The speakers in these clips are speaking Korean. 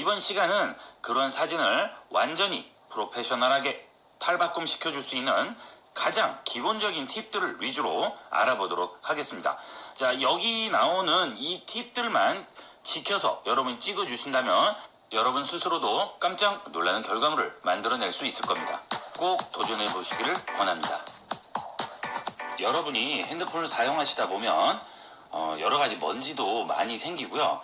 이번 시간은 그런 사진을 완전히 프로페셔널하게 탈바꿈 시켜줄 수 있는 가장 기본적인 팁들을 위주로 알아보도록 하겠습니다. 자, 여기 나오는 이 팁들만 지켜서 여러분이 찍어주신다면 여러분 스스로도 깜짝 놀라는 결과물을 만들어낼 수 있을 겁니다. 꼭 도전해 보시기를 권합니다. 여러분이 핸드폰을 사용하시다 보면 여러 가지 먼지도 많이 생기고요.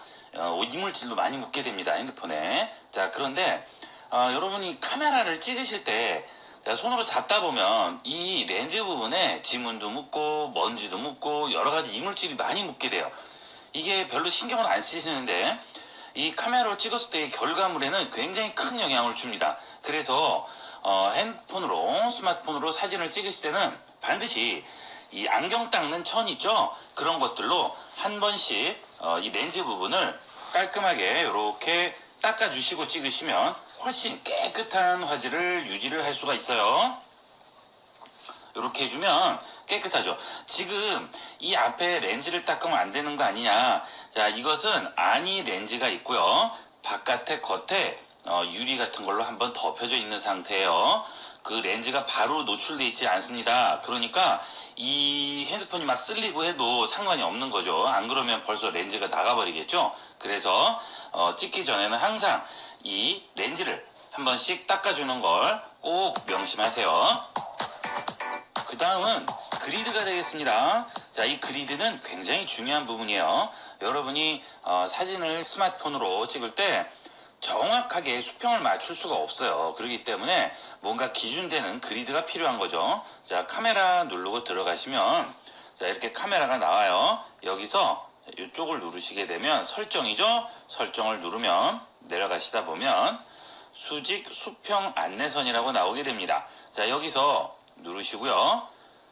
이물질도 많이 묻게 됩니다. 핸드폰에. 자, 그런데 여러분이 카메라를 찍으실 때 손으로 잡다 보면 이 렌즈 부분에 지문도 묻고 먼지도 묻고 여러 가지 이물질이 많이 묻게 돼요. 이게 별로 신경을 안 쓰시는데 이 카메라로 찍었을 때의 결과물에는 굉장히 큰 영향을 줍니다. 그래서 핸드폰으로 스마트폰으로 사진을 찍으실 때는 반드시 이 안경 닦는 천 있죠? 그런 것들로 한 번씩 이 렌즈 부분을 깔끔하게 이렇게 닦아주시고 찍으시면 훨씬 깨끗한 화질을 유지를 할 수가 있어요. 이렇게 해주면 깨끗하죠. 지금 이 앞에 렌즈를 닦으면 안 되는 거 아니냐. 자, 이것은 아니 렌즈가 있고요. 바깥에 겉에 유리 같은 걸로 한번 덮여져 있는 상태예요. 그 렌즈가 바로 노출되어 있지 않습니다. 그러니까 이 핸드폰이 막 쓸리고 해도 상관이 없는 거죠. 안 그러면 벌써 렌즈가 나가버리겠죠. 그래서 찍기 전에는 항상 이 렌즈를 한 번씩 닦아주는 걸 꼭 명심하세요. 그 다음은 그리드가 되겠습니다. 자, 이 그리드는 굉장히 중요한 부분이에요. 여러분이 사진을 스마트폰으로 찍을 때 정확하게 수평을 맞출 수가 없어요. 그렇기 때문에 뭔가 기준되는 그리드가 필요한 거죠. 자, 카메라 누르고 들어가시면 자, 이렇게 카메라가 나와요. 여기서 이쪽을 누르시게 되면 설정이죠. 설정을 누르면 내려가시다 보면 수직 수평 안내선이라고 나오게 됩니다. 자, 여기서 누르시고요.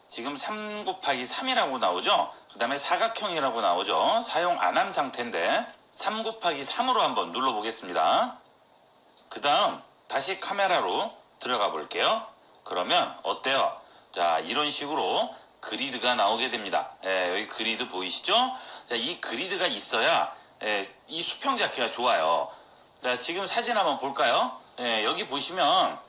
지금 3 곱하기 3이라고 나오죠. 그 다음에 사각형이라고 나오죠. 사용 안 한 상태인데 3 곱하기 3으로 한번 눌러보겠습니다. 그 다음 다시 카메라로 들어가 볼게요. 그러면 어때요? 자, 이런 식으로 그리드가 나오게 됩니다. 여기 그리드 보이시죠? 자, 이 그리드가 있어야 이 수평 잡기가 좋아요. 자, 지금 사진 한번 볼까요? 여기 보시면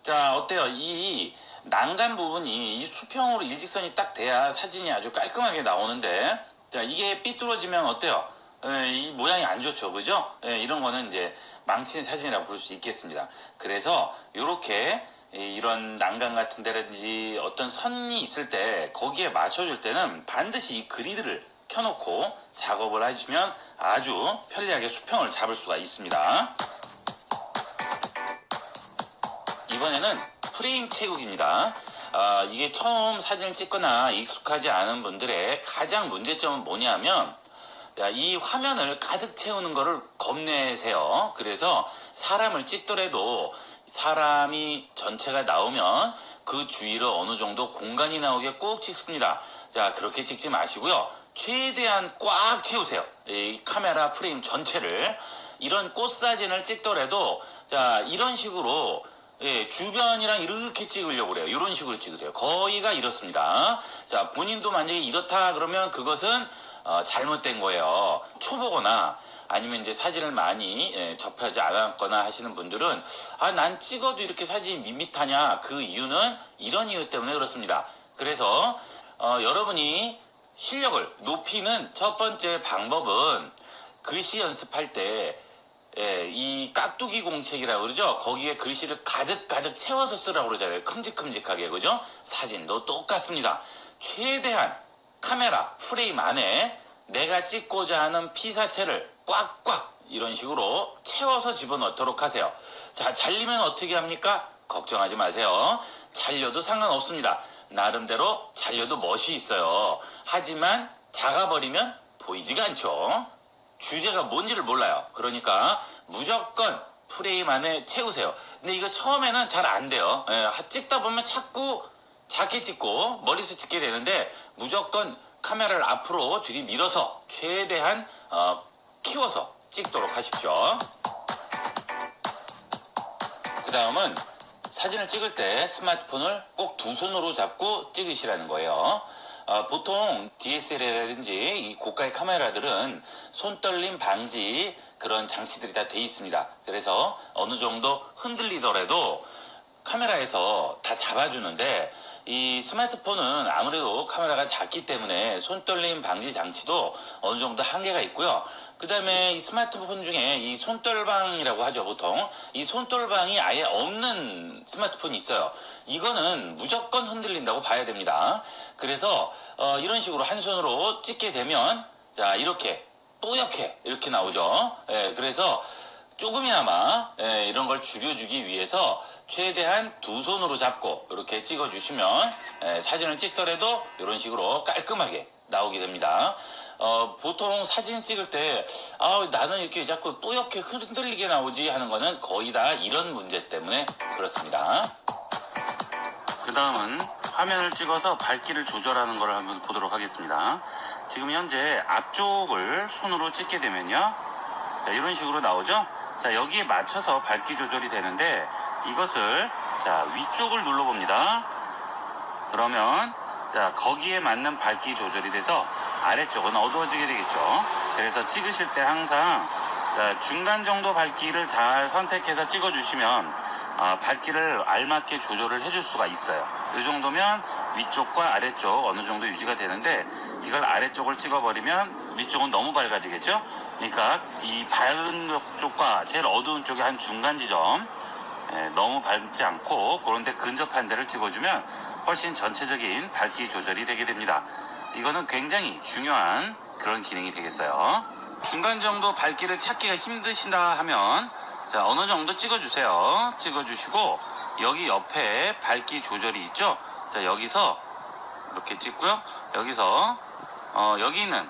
자, 어때요? 이 난간 부분이 이 수평으로 일직선이 딱 돼야 사진이 아주 깔끔하게 나오는데 자, 이게 삐뚤어지면 어때요? 이 모양이 안 좋죠, 그죠? 이런 거는 이제 망친 사진이라고 볼 수 있겠습니다. 그래서 이렇게 이런 난간 같은 데라든지 어떤 선이 있을 때 거기에 맞춰줄 때는 반드시 이 그리드를 켜놓고 작업을 해주시면 아주 편리하게 수평을 잡을 수가 있습니다. 이번에는 프레임 채우기입니다. 이게 처음 사진을 찍거나 익숙하지 않은 분들의 가장 문제점은 뭐냐면 이 화면을 가득 채우는 거를 겁내세요. 그래서 사람을 찍더라도 사람이 전체가 나오면 그 주위로 어느 정도 공간이 나오게 꼭 찍습니다. 자, 그렇게 찍지 마시고요. 최대한 꽉 채우세요. 이 카메라 프레임 전체를. 이런 꽃 사진을 찍더라도 자, 이런 식으로 주변이랑 이렇게 찍으려고 그래요. 이런 식으로 찍으세요. 거의가 이렇습니다. 자, 본인도 만약에 이렇다 그러면 그것은 잘못된 거예요. 초보거나 아니면 이제 사진을 많이 접하지 않았거나 하시는 분들은 난 찍어도 이렇게 사진이 밋밋하냐? 그 이유는 이런 이유 때문에 그렇습니다. 그래서 여러분이 실력을 높이는 첫 번째 방법은 글씨 연습할 때 이 깍두기 공책이라고 그러죠. 거기에 글씨를 가득 채워서 쓰라고 그러잖아요. 큼직큼직하게, 그죠? 사진도 똑같습니다. 최대한 카메라 프레임 안에 내가 찍고자 하는 피사체를 꽉꽉 이런 식으로 채워서 집어넣도록 하세요. 자, 잘리면 어떻게 합니까? 걱정하지 마세요. 잘려도 상관없습니다. 나름대로 잘려도 멋이 있어요. 하지만 작아버리면 보이지가 않죠. 주제가 뭔지를 몰라요. 그러니까 무조건 프레임 안에 채우세요. 근데 이거 처음에는 잘 안 돼요. 찍다 보면 자꾸 작게 찍고 머리숱 찍게 되는데 무조건 카메라를 앞으로 들이밀어서 최대한 키워서 찍도록 하십시오. 그 다음은 사진을 찍을 때 스마트폰을 꼭 두 손으로 잡고 찍으시라는 거예요. 보통 DSLR이라든지 이 고가의 카메라들은 손떨림 방지 그런 장치들이 다 돼 있습니다. 그래서 어느 정도 흔들리더라도 카메라에서 다 잡아주는데, 이 스마트폰은 아무래도 카메라가 작기 때문에 손떨림 방지 장치도 어느 정도 한계가 있고요. 그 다음에 이 스마트폰 중에 이 손떨방이라고 하죠, 보통. 이 손떨방이 아예 없는 스마트폰이 있어요. 이거는 무조건 흔들린다고 봐야 됩니다. 그래서 이런 식으로 한 손으로 찍게 되면, 자, 이렇게 뿌옇게 이렇게 나오죠. 그래서 조금이나마 이런 걸 줄여주기 위해서 최대한 두 손으로 잡고 이렇게 찍어주시면 사진을 찍더라도 이런 식으로 깔끔하게 나오게 됩니다. 보통 사진 찍을 때 나는 이렇게 자꾸 뿌옇게 흔들리게 나오지 하는 거는 거의 다 이런 문제 때문에 그렇습니다. 그 다음은 화면을 찍어서 밝기를 조절하는 걸 한번 보도록 하겠습니다. 지금 현재 앞쪽을 손으로 찍게 되면요, 이런 식으로 나오죠. 자, 여기에 맞춰서 밝기 조절이 되는데, 이것을 자 위쪽을 눌러봅니다. 그러면 자 거기에 맞는 밝기 조절이 돼서 아래쪽은 어두워지게 되겠죠. 그래서 찍으실 때 항상 중간 정도 밝기를 잘 선택해서 찍어주시면 밝기를 알맞게 조절을 해줄 수가 있어요. 이 정도면 위쪽과 아래쪽 어느 정도 유지가 되는데, 이걸 아래쪽을 찍어버리면 위쪽은 너무 밝아지겠죠. 그러니까 이 밝은 쪽과 제일 어두운 쪽의 한 중간 지점, 너무 밝지 않고 그런 데 근접한 데를 찍어주면 훨씬 전체적인 밝기 조절이 되게 됩니다. 이거는 굉장히 중요한 그런 기능이 되겠어요. 중간 정도 밝기를 찾기가 힘드시다 하면 자 어느 정도 찍어주세요. 찍어주시고 여기 옆에 밝기 조절이 있죠. 자 여기서 이렇게 찍고요. 여기서 여기 있는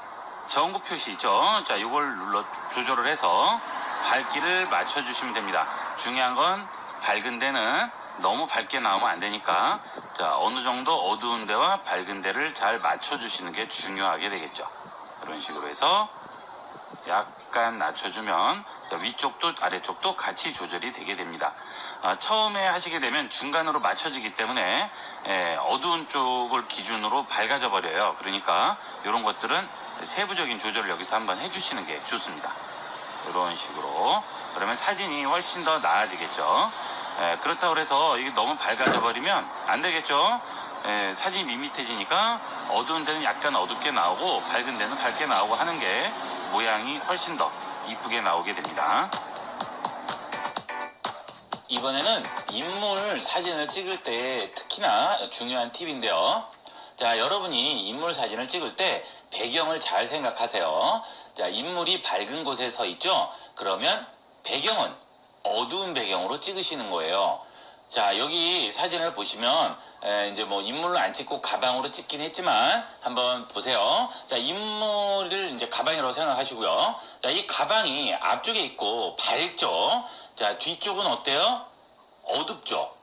전구 표시 있죠. 자 이걸 눌러 조절을 해서 밝기를 맞춰주시면 됩니다. 중요한 건 밝은 데는 너무 밝게 나오면 안 되니까 자 어느 정도 어두운 데와 밝은 데를 잘 맞춰주시는 게 중요하게 되겠죠. 이런 식으로 해서 약간 낮춰주면 자, 위쪽도 아래쪽도 같이 조절이 되게 됩니다. 처음에 하시게 되면 중간으로 맞춰지기 때문에 어두운 쪽을 기준으로 밝아져 버려요. 그러니까 이런 것들은 세부적인 조절을 여기서 한번 해주시는 게 좋습니다. 이런 식으로 그러면 사진이 훨씬 더 나아지겠죠. 그렇다고 해서 이게 너무 밝아져 버리면 안 되겠죠. 사진이 밋밋해지니까 어두운 데는 약간 어둡게 나오고 밝은 데는 밝게 나오고 하는 게 모양이 훨씬 더 이쁘게 나오게 됩니다. 이번에는 인물 사진을 찍을 때 특히나 중요한 팁인데요. 자, 여러분이 인물 사진을 찍을 때 배경을 잘 생각하세요. 자, 인물이 밝은 곳에 서 있죠? 그러면 배경은 어두운 배경으로 찍으시는 거예요. 자, 여기 사진을 보시면 이제 뭐 인물로 안 찍고 가방으로 찍긴 했지만 한번 보세요. 자, 인물을 이제 가방이라고 생각하시고요. 자, 이 가방이 앞쪽에 있고 밝죠? 자, 뒤쪽은 어때요? 어둡죠?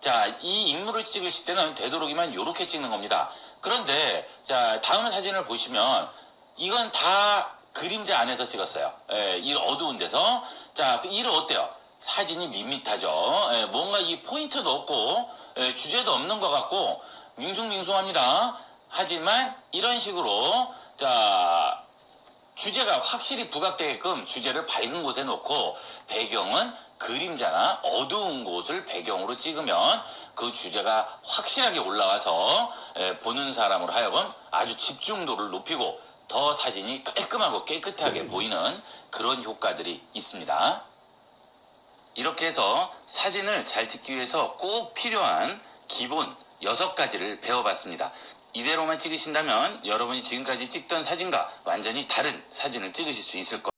자, 이 인물을 찍으실 때는 되도록이면 이렇게 찍는 겁니다. 그런데 자, 다음 사진을 보시면 이건 다 그림자 안에서 찍었어요. 이 어두운 데서. 자, 이는 어때요? 사진이 밋밋하죠. 뭔가 이 포인트도 없고 주제도 없는 것 같고 밍숭밍숭합니다. 하지만 이런 식으로 자 주제가 확실히 부각되게끔 주제를 밝은 곳에 놓고 배경은 그림자나 어두운 곳을 배경으로 찍으면 그 주제가 확실하게 올라와서 보는 사람으로 하여금 아주 집중도를 높이고 더 사진이 깔끔하고 깨끗하게 보이는 그런 효과들이 있습니다. 이렇게 해서 사진을 잘 찍기 위해서 꼭 필요한 기본 6가지를 배워봤습니다. 이대로만 찍으신다면 여러분이 지금까지 찍던 사진과 완전히 다른 사진을 찍으실 수 있을 겁니다.